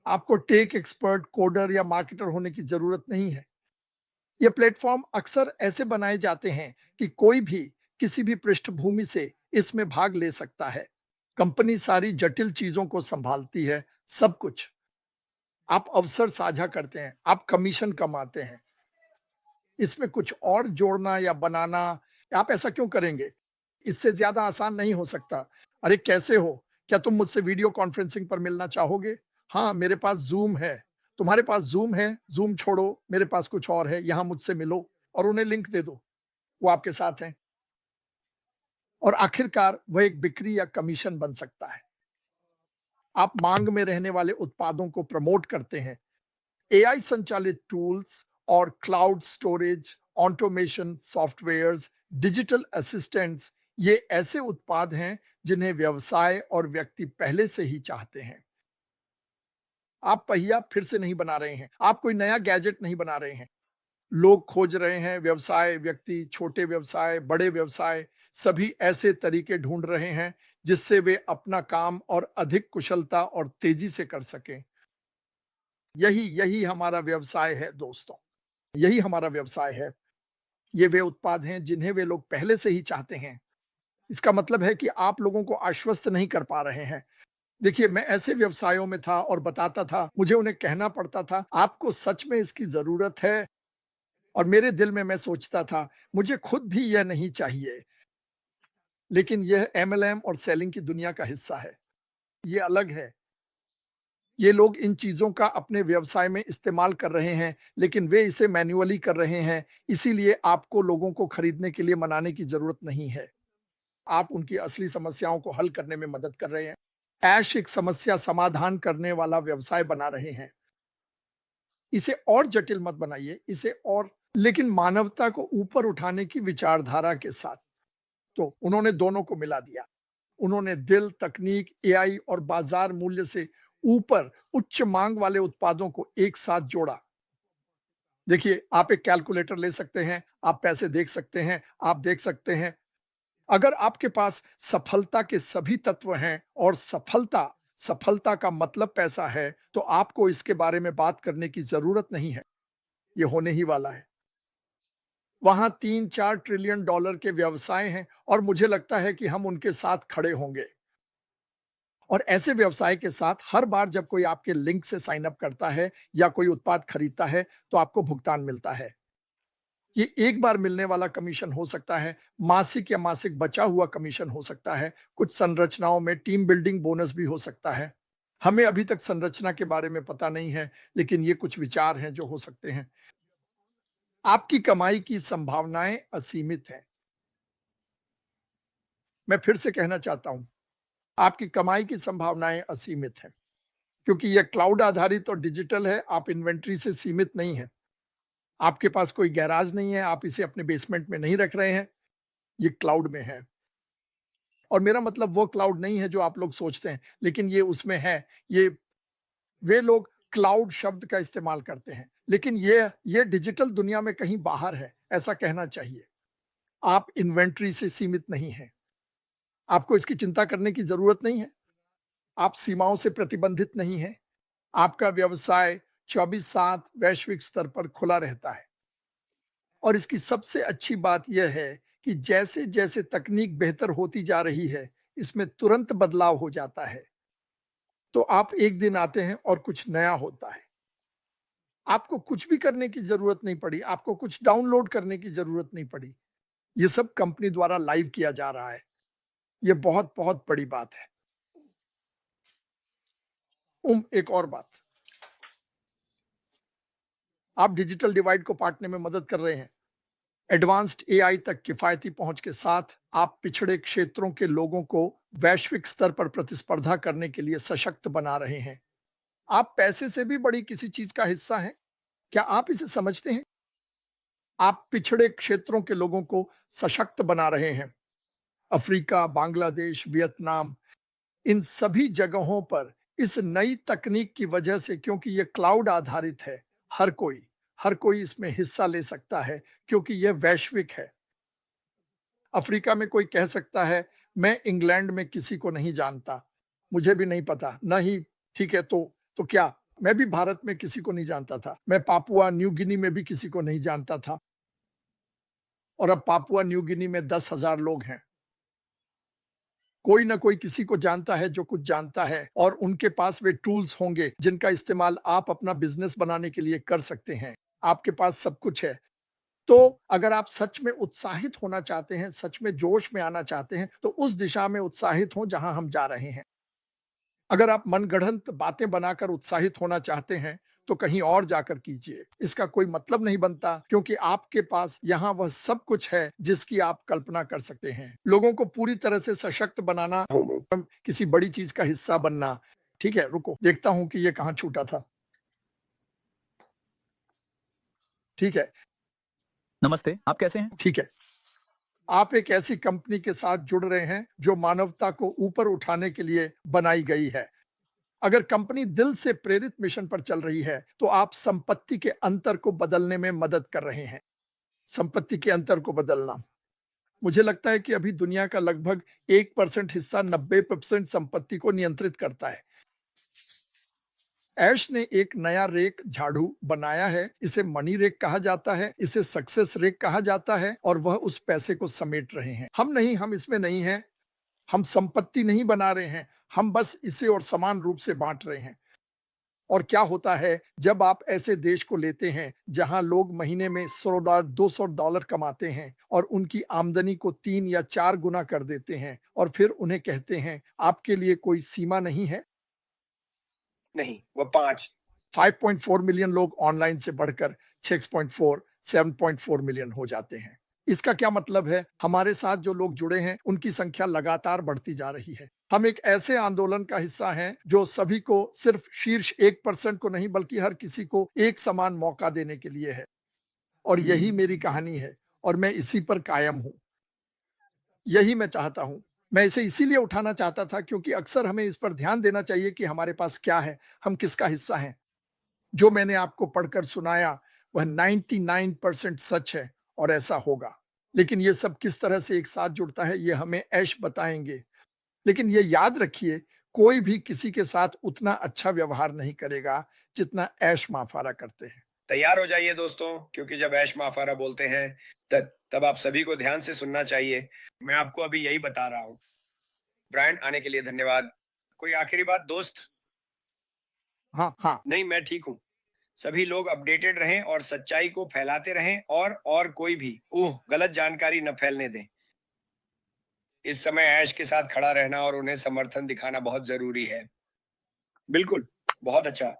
आपको tech expert, coder या marketer होने की जरूरत नहीं है। ये प्लेटफॉर्म अक्सर ऐसे बनाए जाते हैं कि कोई भी किसी भी पृष्ठभूमि से इसमें भाग ले सकता है। कंपनी सारी जटिल चीजों को संभालती है, सब कुछ। आप अवसर साझा करते हैं, आप कमीशन कमाते हैं। इसमें कुछ और जोड़ना या बनाना, आप ऐसा क्यों करेंगे? इससे ज्यादा आसान नहीं हो सकता। अरे कैसे हो? क्या तुम मुझसे वीडियो कॉन्फ्रेंसिंग पर मिलना चाहोगे? हाँ, मेरे पास जूम है। तुम्हारे पास जूम है? जूम छोड़ो, मेरे पास कुछ और है, यहां मुझसे मिलो और उन्हें लिंक दे दो। वो आपके साथ हैं। और आखिरकार वह एक बिक्री या कमीशन बन सकता है। आप मांग में रहने वाले उत्पादों को प्रमोट करते हैं। एआई संचालित टूल्स और cloud storage, automation softwares, digital assistants, ये ऐसे उत्पाद हैं जिन्हें व्यवसाय और व्यक्ति पहले से ही चाहते हैं। आप पहिया फिर से नहीं बना रहे हैं, आप कोई नया गैजेट नहीं बना रहे हैं। लोग खोज रहे हैं, व्यवसाय, व्यक्ति, छोटे व्यवसाय, बड़े व्यवसाय, सभी ऐसे तरीके ढूंढ रहे हैं जिससे वे अपना काम और अधिक कुशलता और तेजी से कर सकें। यही यही हमारा व्यवसाय है दोस्तों, यही हमारा व्यवसाय है। ये वे उत्पाद हैं जिन्हें वे लोग पहले से ही चाहते हैं। इसका मतलब है कि आप लोगों को आश्वस्त नहीं कर पा रहे हैं। देखिए, मैं ऐसे व्यवसायों में था और बताता था, मुझे उन्हें कहना पड़ता था, आपको सच में इसकी जरूरत है? और मेरे दिल में मैं सोचता था, मुझे खुद भी यह नहीं चाहिए। लेकिन यह एमएलएम और सेलिंग की दुनिया का हिस्सा है। ये अलग है। ये लोग इन चीजों का अपने व्यवसाय में इस्तेमाल कर रहे हैं, लेकिन वे इसे मैन्युअली कर रहे हैं। इसीलिए आपको लोगों को खरीदने के लिए मनाने की जरूरत नहीं है। आप उनकी असली समस्याओं को हल करने में मदद कर रहे हैं। ऐश एक समस्या समाधान करने वाला व्यवसाय बना रहे हैं। इसे और जटिल मत बनाइए, इसे और, लेकिन मानवता को ऊपर उठाने की विचारधारा के साथ। तो उन्होंने दोनों को मिला दिया। उन्होंने दिल, तकनीक, एआई और बाजार मूल्य से ऊपर उच्च मांग वाले उत्पादों को एक साथ जोड़ा। देखिए, आप एक कैलकुलेटर ले सकते हैं, आप पैसे देख सकते हैं, आप देख सकते हैं। अगर आपके पास सफलता के सभी तत्व हैं और सफलता सफलता का मतलब पैसा है, तो आपको इसके बारे में बात करने की जरूरत नहीं है। ये होने ही वाला है। वहां 3-4 ट्रिलियन डॉलर के व्यवसाय हैं और मुझे लगता है कि हम उनके साथ खड़े होंगे। और ऐसे व्यवसाय के साथ हर बार जब कोई आपके लिंक से साइन अप करता है या कोई उत्पाद खरीदता है, तो आपको भुगतान मिलता है। ये एक बार मिलने वाला कमीशन हो सकता है, मासिक या मासिक बचा हुआ कमीशन हो सकता है, कुछ संरचनाओं में टीम बिल्डिंग बोनस भी हो सकता है। हमें अभी तक संरचना के बारे में पता नहीं है, लेकिन ये कुछ विचार हैं जो हो सकते हैं। आपकी कमाई की संभावनाएं असीमित हैं। मैं फिर से कहना चाहता हूं, आपकी कमाई की संभावनाएं असीमित हैं, क्योंकि यह क्लाउड आधारित और डिजिटल है। आप इन्वेंट्री से सीमित नहीं हैं। आपके पास कोई गैराज नहीं है, आप इसे अपने बेसमेंट में नहीं रख रहे हैं, ये क्लाउड में है। और मेरा मतलब वो क्लाउड नहीं है जो आप लोग सोचते हैं, लेकिन ये उसमें है। ये वे लोग क्लाउड शब्द का इस्तेमाल करते हैं, लेकिन ये डिजिटल दुनिया में कहीं बाहर है, ऐसा कहना चाहिए। आप इन्वेंट्री से सीमित नहीं हैं। आपको इसकी चिंता करने की जरूरत नहीं है। आप सीमाओं से प्रतिबंधित नहीं हैं। आपका व्यवसाय 24/7 वैश्विक स्तर पर खुला रहता है। और इसकी सबसे अच्छी बात यह है कि जैसे जैसे तकनीक बेहतर होती जा रही है, इसमें तुरंत बदलाव हो जाता है। तो आप एक दिन आते हैं और कुछ नया होता है। आपको कुछ भी करने की जरूरत नहीं पड़ी, आपको कुछ डाउनलोड करने की जरूरत नहीं पड़ी। ये सब कंपनी द्वारा लाइव किया जा रहा है। ये बहुत बहुत बड़ी बात है। एक और बात, आप डिजिटल डिवाइड को पाटने में मदद कर रहे हैं। एडवांस्ड एआई तक किफायती पहुंच के साथ आप पिछड़े क्षेत्रों के लोगों को वैश्विक स्तर पर प्रतिस्पर्धा करने के लिए सशक्त बना रहे हैं। आप पैसे से भी बड़ी किसी चीज का हिस्सा हैं। क्या आप इसे समझते हैं? आप पिछड़े क्षेत्रों के लोगों को सशक्त बना रहे हैं। अफ्रीका, बांग्लादेश, वियतनाम, इन सभी जगहों पर इस नई तकनीक की वजह से, क्योंकि यह क्लाउड आधारित है, हर कोई इसमें हिस्सा ले सकता है, क्योंकि यह वैश्विक है। अफ्रीका में कोई कह सकता है, मैं इंग्लैंड में किसी को नहीं जानता, मुझे भी नहीं पता, न ही, ठीक है, तो क्या मैं भी भारत में किसी को नहीं जानता था। मैं पापुआ न्यू गिनी में भी किसी को नहीं जानता था। और अब पापुआ न्यू गिनी में 10,000 लोग हैं। कोई ना कोई किसी को जानता है जो कुछ जानता है, और उनके पास वे टूल्स होंगे जिनका इस्तेमाल आप अपना बिजनेस बनाने के लिए कर सकते हैं। आपके पास सब कुछ है। तो अगर आप सच में उत्साहित होना चाहते हैं, सच में जोश में आना चाहते हैं, तो उस दिशा में उत्साहित हों जहां हम जा रहे हैं। अगर आप मनगढ़ंत बातें बनाकर उत्साहित होना चाहते हैं, तो कहीं और जाकर कीजिए। इसका कोई मतलब नहीं बनता, क्योंकि आपके पास यहाँ वह सब कुछ है जिसकी आप कल्पना कर सकते हैं। लोगों को पूरी तरह से सशक्त बनाना, किसी बड़ी चीज का हिस्सा बनना। ठीक है, रुको, देखता हूं कि ये कहां छूटा था। ठीक है, नमस्ते, आप कैसे हैं? ठीक है। आप एक ऐसी कंपनी के साथ जुड़ रहे हैं जो मानवता को ऊपर उठाने के लिए बनाई गई है। अगर कंपनी दिल से प्रेरित मिशन पर चल रही है, तो आप संपत्ति के अंतर को बदलने में मदद कर रहे हैं। संपत्ति के अंतर को बदलना। मुझे लगता है कि अभी दुनिया का लगभग 1% हिस्सा 90% संपत्ति को नियंत्रित करता है। ऐश ने एक नया रेक झाड़ू बनाया है। इसे मनी रेक कहा जाता है, इसे सक्सेस रेक कहा जाता है, और वह उस पैसे को समेट रहे हैं। हम इसमें नहीं हैं। हम संपत्ति नहीं बना रहे हैं, हम बस इसे और समान रूप से बांट रहे हैं। और क्या होता है जब आप ऐसे देश को लेते हैं जहां लोग महीने में $100 $200 कमाते हैं और उनकी आमदनी को 3 या 4 गुना कर देते हैं, और फिर उन्हें कहते हैं आपके लिए कोई सीमा नहीं है। नहीं, वो 5.4 मिलियन लोग ऑनलाइन से बढ़कर 6.4 7.4 मिलियन हो जाते हैं। इसका क्या मतलब है? हमारे साथ जो लोग जुड़े हैं उनकी संख्या लगातार बढ़ती जा रही है। हम एक ऐसे आंदोलन का हिस्सा हैं जो सभी को, सिर्फ शीर्ष 1% को नहीं बल्कि हर किसी को एक समान मौका देने के लिए है। और यही मेरी कहानी है, और मैं इसी पर कायम हूं। यही मैं चाहता हूं। मैं इसे इसीलिए उठाना चाहता था क्योंकि अक्सर हमें इस पर ध्यान देना चाहिए कि हमारे पास क्या है, हम किसका हिस्सा हैं। जो मैंने आपको पढ़कर सुनाया वह 99% सच है, और ऐसा होगा। लेकिन ये सब किस तरह से एक साथ जुड़ता है, ये हमें ऐश बताएंगे। लेकिन ये याद रखिए, कोई भी किसी के साथ उतना अच्छा व्यवहार नहीं करेगा जितना ऐश माफारा करते हैं। तैयार हो जाइए दोस्तों, क्योंकि जब ऐश माफारा बोलते हैं तब आप सभी को ध्यान से सुनना चाहिए। मैं आपको अभी यही बता रहा हूँ। ब्रायन, आने के लिए धन्यवाद। कोई आखिरी बात दोस्त? हाँ हाँ, नहीं, मैं ठीक हूँ। सभी लोग अपडेटेड रहें और सच्चाई को फैलाते रहें, और कोई भी गलत जानकारी न फैलने दें। इस समय ऐश के साथ खड़ा रहना और उन्हें समर्थन दिखाना बहुत जरूरी है। बिल्कुल, बहुत अच्छा।